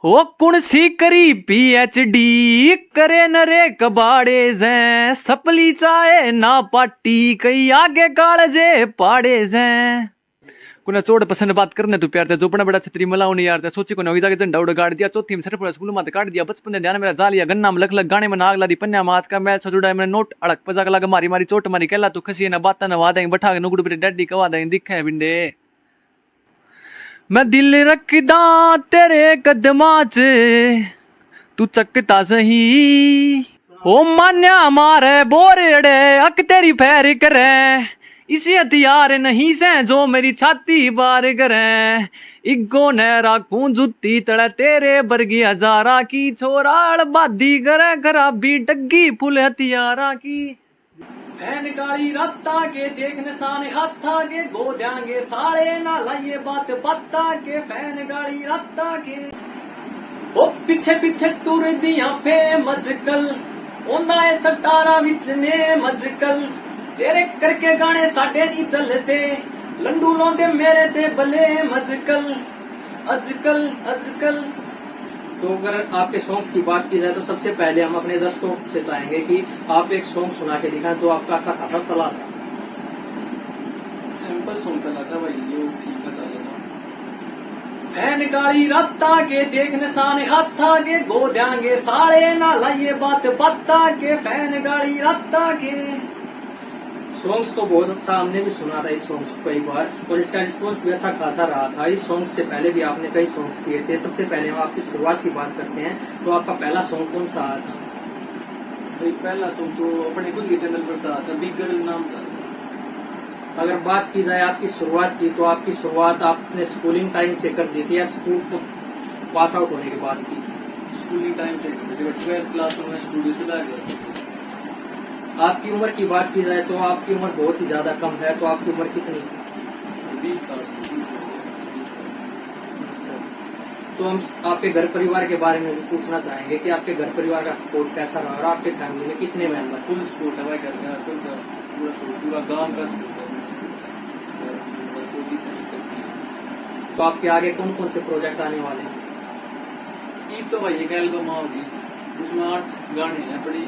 ओ कुण सी करी पीएचडी करे नरे कबाड़े जे सपली चाहे ना पाटी कई आगे कालजे पाड़े जे कुना चोड पसंद बात करने तू प्यार जो बड़ा छतरी मलाउनी यार सोची को होगी जाके झंडा उड़ गाड़ दिया चौथी में सरपड़ा स्कूल में काट दिया बचपन ने ध्यान मेरा जा लिया गन्ना में लख गाने में नाग ला दी पन्या मात का मैच जुड़ा मैंने नोट अड़क पजाक लगा मारी मारी चोट मारी कहला तू खसी ना बात ना वादा बैठा के नुगड़ पे डैडी कवा दे दिखे बिंडे मैं दिल रखदा तेरे कदमा च तू चकता सही ओ मान्या मारे बोरेड़े अक तेरी फैर करे इसी हथियार नहीं से जो मेरी छाती बार करे इग्गो ने राखूं जुत्ती तड़े तेरे बरगी हजारा की छोराड़ बादी करे खराबी डग्गी फुल हथियारा की फैन गाड़ी राता के देख निशान हाथा के गो देंगे साले ना लाइए बात पत्ता के फैन गाड़ी राता के ओ पीछे पीछे तुर दिया पे मजकल ओंदा है सटारा विच ने मजकल तेरे करके गाने साडे नहीं चलते लंडू लौंदे मेरे ते भले मजकल अजकल अजकल। तो अगर आपके सॉन्ग्स की बात की जाए तो सबसे पहले हम अपने दर्शकों से चाहेंगे कि आप एक सॉन्ग सुना के दिखाएं जो आपका अच्छा खासा चला था। सिंपल सॉन्ग चला था भाई, ये ठीक है चला था। फैन गाड़ी राता के देख निशान हाथा के गो देंगे साले ना लाइए बात पत्ता के फैन गाड़ी राता के। सॉन्ग्स तो बहुत अच्छा, हमने भी सुना था इस सॉन्ग्स को एक बार और इसका रिस्पॉन्स भी अच्छा खासा रहा था। इस सॉन्ग से पहले भी आपने कई सॉन्ग्स किए थे। सबसे पहले हम आपकी शुरुआत की बात करते हैं, तो आपका पहला सॉन्ग कौन सा आया था? भाई पहला सॉन्ग तो अपने खुद के चैनल पर था, बिग गर्ल नाम था। अगर बात की जाए आपकी शुरुआत की, तो आपकी शुरुआत आपने स्कूलिंग टाइम से कर दी थी या स्कूल को पास आउट होने के बाद की? स्कूलिंग टाइम से 12th क्लास में मैं स्टूडियो से ला गया। आपकी उम्र की बात की जाए तो आपकी उम्र बहुत ही ज्यादा कम है, तो आपकी उम्र कितनी? 20 साल। तो हम आपके घर परिवार के बारे में भी पूछना चाहेंगे कि आपके घर परिवार का सपोर्ट कैसा रहा और आपके फैमिली में कितने मेंबर? फुल सपोर्ट है भाई, घर का सबका पूरा सपोर्ट, पूरा गांव का सपोर्ट है। तो आपके आगे कौन कौन से प्रोजेक्ट आने वाले हैं? ईद तो भाई एक एल्बम होगी, उसमें 8 गाने हैं बड़ी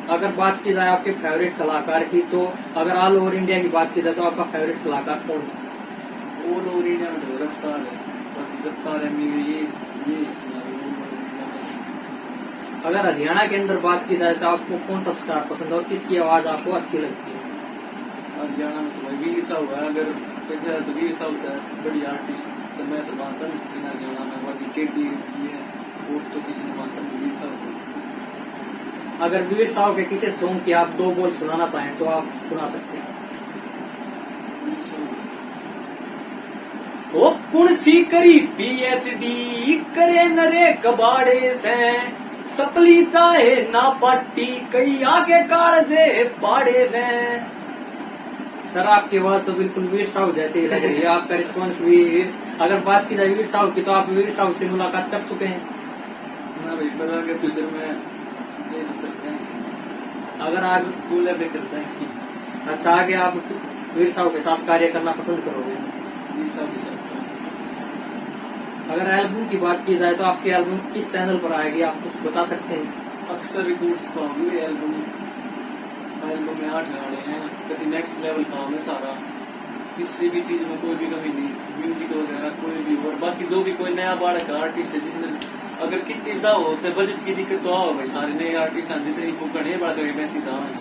अगर बात की जाए आपके फेवरेट कलाकार की, तो अगर ऑल ओवर इंडिया की बात की जाए तो आपका फेवरेट कलाकार कौन है? ऑल ओवर इंडिया में तो रफ्तार है, रफ्तार है ये। अगर हरियाणा के अंदर बात की जाए तो आपको कौन सा स्टार पसंद है और किसकी आवाज आपको अच्छी लगती है? हरियाणा में तो भाई वीर साहब है, अगर तो वीर साहब है बड़ी आर्टिस्ट, तो मैं तो मानता नहीं किसी ने हरियाणा में, बाकी केटी है और तो किसी ने मानता नहीं वीर साहब को। अगर वीर साहब के किसी सॉन्ग की आप 2 बोल सुनाना चाहें तो आप सुना सकते हैं। ओ कुण सी करी पीएचडी करे नरे कबाड़े से सपली चाहे ना पाटी कई आगे कालजे पाड़े से। सर आपकी आवाज तो बिल्कुल वीर साहब जैसे ही लग रही है, आपका रिस्पॉन्स वीर। अगर बात की जाए वीर साहब की, तो आप वीर साहब से मुलाकात कर चुके हैं? ना भाई, पर अगर फ्यूचर में ये करते हैं, अगर आज फुल अभी करते हैं। अच्छा, आगे आप वीर साहब के साथ कार्य करना पसंद करोगे? वीर साहब के साथ अगर एल्बम की बात की जाए तो आपकी एल्बम किस चैनल पर आएगी, आप कुछ बता सकते हैं? अक्सर रिकॉर्ड्स का होगी एल्बम में 8 गाने हैं, कभी नेक्स्ट लेवल काम है सारा, किसी भी चीज में कोई भी कमी नहीं, म्यूजिक वगैरह कोई भी। और बाकी जो भी कोई नया बालक आर्टिस्ट है, जिसने अगर कितनी सा होते बजट की दिक्कत तो आओ भाई, सारे नए आर्टिस्ट हैं जितने पकड़े बड़ा करके पैसे जाएंगे,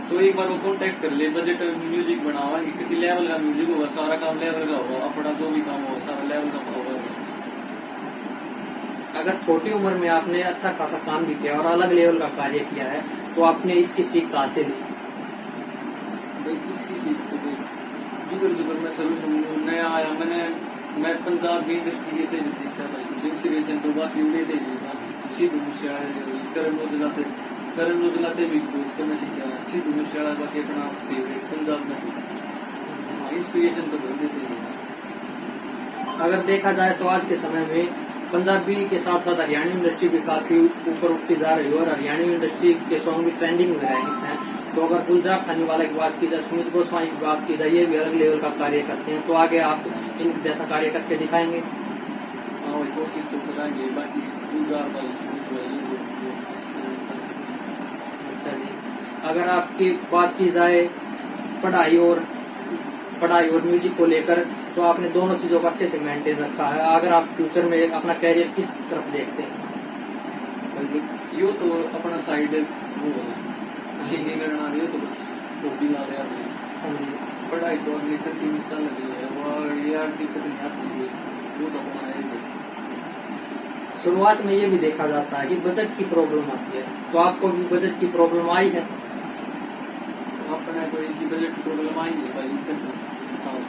तो एक बार वो कॉन्टेक्ट कर ले, बजट म्यूजिक बनावाएंगे, कितनी लेवल का म्यूजिक होगा, सारा काम लेवल का होगा, अपना जो भी काम होगा सारा लेवल का होगा। अगर छोटी उम्र में आपने अच्छा खासा काम भी किया और अलग लेवल का कार्य किया है, तो आपने इसकी सीख कहाँ से ली? इसकी सीख तो जुगर जुगर में शुरू नया आया, मैं पंजाब में इंडस्ट्री थे देखा था, इंस्पिरेशन तो बाकी उड़े थे सिद्धू मूसेवाला, करण औजला थे भी तो मैं सीखा, सिद्धू मूसेवाला बाकी अपना फेवरेट पंजाब में इंस्पिरेशन तो बहुत देते हैं। अगर देखा जाए तो आज के समय में पंजाबी के साथ साथ हरियाणवी इंडस्ट्री भी काफी ऊपर उठती जा रही है और हरियाणवी इंडस्ट्री के सॉन्ग भी ट्रेंडिंग में रहे हैं। तो अगर गुलजार खानीवाला की बात की जाए, सुमित गोस्वामी की बात की जाए, ये भी अलग लेवल का कार्य करते हैं। तो आगे आप इन जैसा कार्य करके दिखाएंगे? हाँ वही कोशिश तो करेंगे, बाकी गुलजार भाई सुमित भाई अच्छा जी, अगर आपकी बात की जाए पढ़ाई और म्यूजिक को लेकर, तो आपने दोनों चीजों को अच्छे से मेंटेन रखा है। अगर आप फ्यूचर में अपना कैरियर किस तरफ देखते हैं? यो तो अपना साइड वो है सिंगिंग करना, ये तो बस हॉबी ला रहा है। हाँ जी, पढ़ाई तो अगले 3 साल लगी है, और ये यार दिक्कत नहीं आती है, वो तो अपना है। शुरुआत में ये भी देखा जाता है कि बजट की प्रॉब्लम आती है, तो आपको भी बजट की प्रॉब्लम आई है? अपने कोई इसी बजट की प्रॉब्लम आई नहीं भाई तक खास।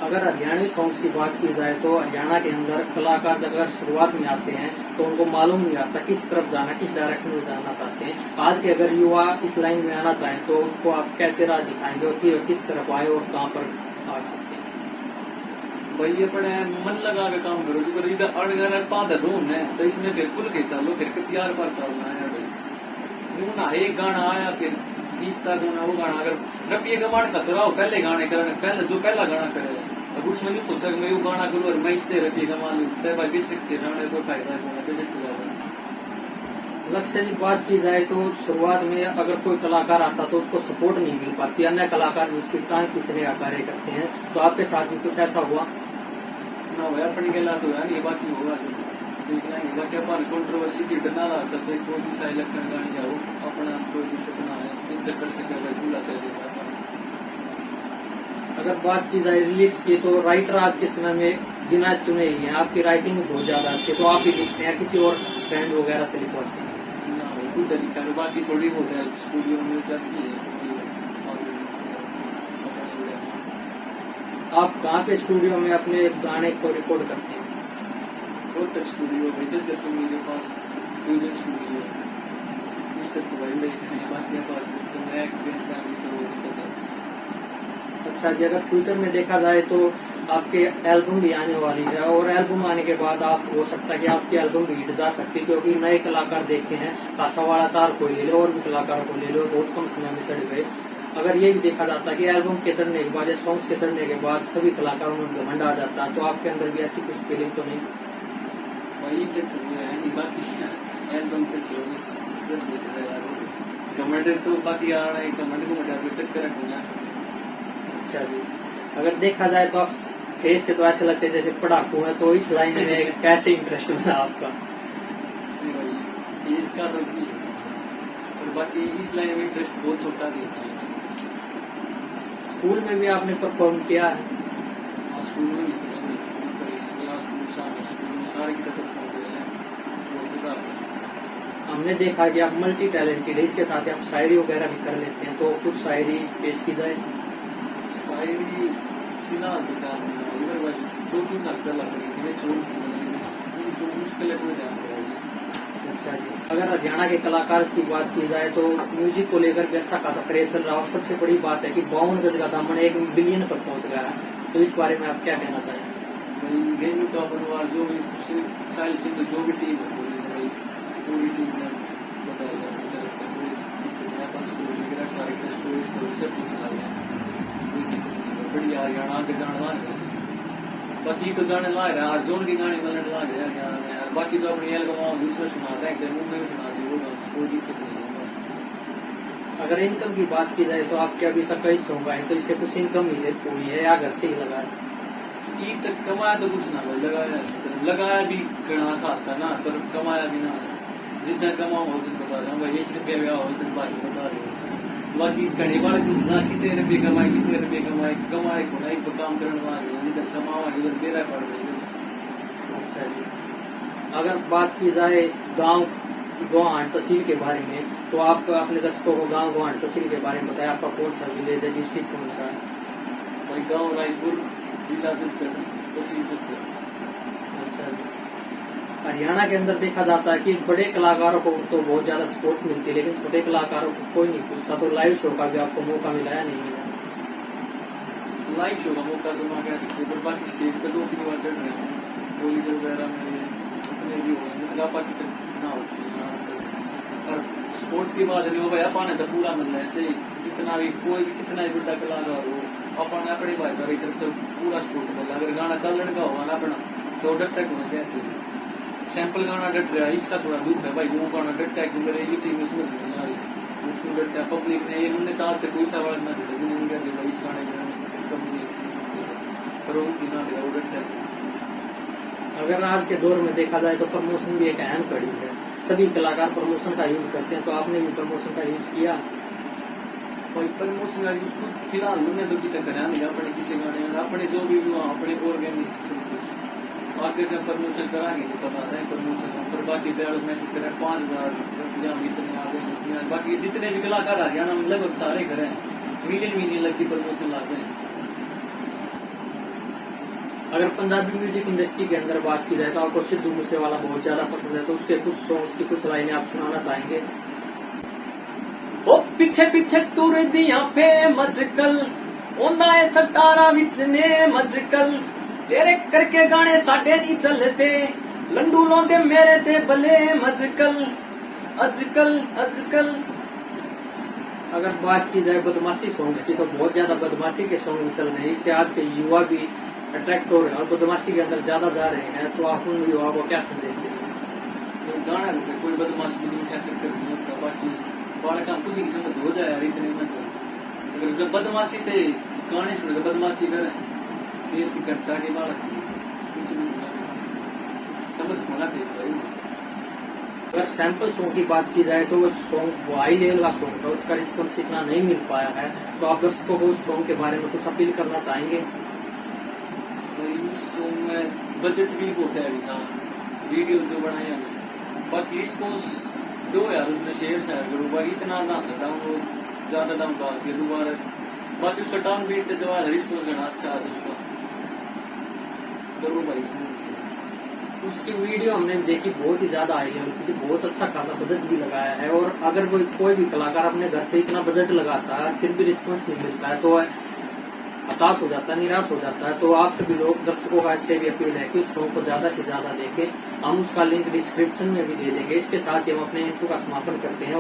अगर हरियाणवी सॉन्ग्स की बात की जाए, तो हरियाणा के अंदर कलाकार जब अगर शुरुआत में आते हैं तो उनको मालूम नहीं आता किस तरफ जाना, किस डायरेक्शन में जाना चाहते हैं। आज के अगर युवा इस लाइन में आना चाहें तो उसको आप कैसे राह दिखाएंगे और कि किस तरफ आए और कहाँ पर आ सकते हैं? भाई अपने मन लगा के काम करो, जो इधर अड़गर पादर रोन है तो इसमें फिर खुल के चलो, फिर तैयार पर चलना है भाई। ना एक गाना आया फिर जीतता गाना, वो गाना अगर रबिए कमांड खतरा हो पहले गाने करने, पहला गाना करेगा अब उसमें नहीं सोचा कि मैं वो गाना करूँ और मैं इससे रबिए कमा लूँ, तय भाई बेसिक के गाने को फायदा है। लक्ष्य की बात की जाए तो शुरुआत में अगर कोई कलाकार आता तो उसको सपोर्ट नहीं मिल पाती, अन्य कलाकार भी उसकी टांग खींचने का कार्य करते हैं। तो आपके साथ भी कुछ ऐसा हुआ? ना भाई अपनी गला तो यार ये बात ही होगा, देखना है बाकी अपन कंट्रोवर्सी की डरना रहा तो कोई भी साइलेंट कर गाने जाओ, अपना कोई दिक्कत ना है, इससे कर सके भाई पूरा चलेगा। अगर बात की जाए लिरिक्स की, तो राइटर आज के समय में बिना चुने ही हैं। आपकी राइटिंग बहुत ज्यादा अच्छी है, तो आप ही लिखते हैं किसी और फ्रेंड वगैरह से लिखवाते हैं? ना भाई कोई तरीका है, बाकी थोड़ी बहुत है स्टूडियो में जाती है। आप कहाँ पे स्टूडियो में अपने गाने को रिकॉर्ड करते हैं? और तक स्टूडियो भाई जब मेरे पास फ्यूजन स्टूडियो है, तो भाई देखते हैं बाकी तो मैं एक्सपीरियंस का नहीं तो दिक्कत है। अच्छा जी, अगर फ्यूचर में देखा जाए तो आपके एल्बम भी आने वाली है, और एल्बम आने के बाद आप हो सकता है कि आपकी एल्बम भी हिट जा सकती है, क्योंकि नए कलाकार देखे हैं, खासावाड़ा सार को ले लो और भी कलाकारों को ले लो, बहुत कम समय में चढ़ गए। अगर ये भी देखा जाता है कि एल्बम के चढ़ने के बाद या सॉन्ग्स के चढ़ने के बाद सभी कलाकारों में घमंड आ जाता है, तो आपके अंदर भी ऐसी कुछ फीलिंग तो नहीं? वही बाकी एल्बम से कमेंट तो बाकी आ रहा है, कमेंट को मटा के चक्कर रखूंगा। अच्छा जी, अगर देखा जाए तो आप फेस से तो ऐसे लगते हैं जैसे पढ़ाकू है, तो इस लाइन में कैसे इंटरेस्ट बना आपका? इसका तो की और बाकी इस लाइन में इंटरेस्ट बहुत छोटा दिया। स्कूल में भी आपने परफॉर्म किया है? स्कूल में सारे की तरफ हमने देखा कि आप मल्टी टैलेंटेड है, इसके साथ आप शायरी वगैरह भी कर लेते हैं, तो कुछ शायरी पेश की जाए? शायरी फिलहाल बस 2-3 साल पहले करी थी, छोड़ दी तो मुश्किल है कोई ध्यान करेगी। अच्छा जी, अगर हरियाणा के कलाकार की बात की जाए तो म्यूजिक को लेकर भी अच्छा खासा क्रेज चल रहा है, और सबसे बड़ी बात है कि 52 गज का दामन 1 बिलियन पर पहुंच गया है, तो इस बारे में आप क्या कहना चाहेंगे? रेणु का परिवार जो भी साहिल सिंह जो भी टीम है पूरी टीम ने बताया सारे सब बढ़िया हरियाणा के जाने ला बाकी तो जाने ला रहा है, अर्जुन के गाने मिलने ला गया, बाकी तो अपनी एल्बम दूसरा सुनाता है, मुंबई में सुना दी, कोई दिक्कत नहीं। अगर इनकम की बात की जाए तो आपके अभी तक कई सॉन्ग आए, तो इससे कुछ इनकम हुई है या घर से ही लगा है? ईद तक कमाया तो कुछ ना भाई, लगाया भी गणा खासा ना, पर कमाया भी ना। जिस दिन कमाओ उस दिन बता रहा हूँ भाई, 1 रुपया भी आओ उस दिन बाकी बता रहे हो। बाकी घड़ी बार कितने रुपये कमाए को नहीं काम करने वाले जिधर कमाओ उधर तेरा पड़ गई। अच्छा जी, अगर बात की जाए गांव गोहान तहसील के बारे में, तो आप अपने दर्शकों को गांव गोहान तहसील के बारे में बताया, आपका कौन सा विलेज है, डिस्ट्रिक्ट कौन सा है? भाई गाँव रायपुर, जिला झज्जर, तहसील झज्जर। अच्छा जी, हरियाणा के अंदर देखा जाता है कि बड़े कलाकारों को तो बहुत ज्यादा सपोर्ट मिलती है, लेकिन छोटे कलाकारों को कोई नहीं पूछता, तो लाइव शो का भी आपको मौका मिला या नहीं मिला? लाइव शो का मौका तो मैं कह सकती हूँ, बाकी स्टेज पर 2-3 बार चढ़ रहे हैं, होली वगैरह में उतने भी हो गए, मतलब बाकी ना होती है। और स्पोर्ट की बात नहीं हो भाई, अपन तो पूरा मिलना चाहिए, जितना भी कोई भी कितना भी बड़ा कलाकार हो, अपन अपने भाईचारे तरफ तो पूरा सपोर्ट मिलना। अगर गाना चलन का होगा ना अपना तो डट टैक होना चाहिए। सैंपल गाना डट रहा है, इसका थोड़ा दुख है भाई, वो गाना डट टैक मेरे ये टीम इसमें नहीं आ रही, डट टैक पब्लिक ने उन्होंने कहा से कोई सवाल ना दिया, जिन्होंने कहा दिया इस गाने में पर वो बिना दिया वो डट टैक। अगर आज के दौर में देखा जाए तो प्रमोशन भी एक अहम कड़ी है, सभी कलाकार प्रमोशन का यूज करते हैं, तो आपने भी प्रमोशन का यूज किया? कोई प्रमोशन का यूज तो फिलहाल मैंने तो कितना करा नहीं, अपने किसी गाने अपने जो भी हुआ अपने ऑर्गेनिक सब कुछ आगे का प्रमोशन कराएंगे तो पता है प्रमोशन पर। बाकी प्यार मैसेज करें 5,000 इतने आ गए, बाकी जितने भी कलाकार हरियाणा में लगभग सारे करें, मिलियन लग की प्रमोशन लाते हैं। अगर पंजाबी म्यूजिक इंडस्ट्री के अंदर बात की जाए तो आपको सिद्धू मूसेवाला बहुत ज्यादा पसंद है, तो उसके कुछ सॉन्ग्स की कुछ लाइनें आप सुनाना चाहेंगे? ओ पीछे पीछे तुर दिया पे मजकल ओंदा है सटारा विच ने मजकल, तेरे करके गाने साडे नहीं चलते, लंडू लौंदे मेरे ते भले मजकल अजकल अजकल। अगर बात की जाए बदमाशी सॉन्ग्स की तो बहुत ज्यादा बदमाशी के सॉन्ग चल रहे हैं, इससे आज के युवा भी अट्रैक्ट हो रहे हैं और बदमाशी के अंदर ज्यादा जा रहे हैं, तो आप उन युवा को क्या संदेश देंगे? गाना कोई बदमाशी नहीं उठा चक्कर नहीं होता, बाकी बालका खुद ही समझ हो जाए यार इतने में तो। अगर जब बदमाशी थे गाने सुने तो बदमाशी करें, एक घंटा के बालक कुछ नहीं समझ होना चाहिए भाई। अगर सैंपल सॉन्ग की बात की जाए तो वो सॉन्ग वो हाई लेवल का सॉन्ग था, उसका रिस्पॉन्स इतना नहीं मिल पाया है, तो आप दर्शकों को उस सॉन्ग के बारे में कुछ अपील करना चाहेंगे? उस सॉन्ग में बजट भी होता है अभी था, वीडियो जो बनाए हमने, बाकी इसको दो यार उसमें शेयर करो भाई, इतना ना डाउनलोड ज्यादा डाउन डाल के दोबारा, बाकी उसका डाउन बीट जो है रिस्पॉन्स करना अच्छा है उसका करो भाई। उसकी वीडियो हमने देखी, बहुत ही ज्यादा हाई लेवल की थी, बहुत अच्छा खासा बजट भी लगाया है, और अगर कोई भी कलाकार अपने घर से इतना बजट लगाता है फिर भी रिस्पॉन्स नहीं मिलता है तो हताश हो जाता है, निराश हो जाता है। तो आप सभी लोग दर्शकों का इससे भी अपील है कि उस शो को ज्यादा से ज्यादा देखें, हम उसका लिंक डिस्क्रिप्शन में भी दे देंगे। इसके साथ ही हम अपने इंटरव्यू का समापन करते हैं।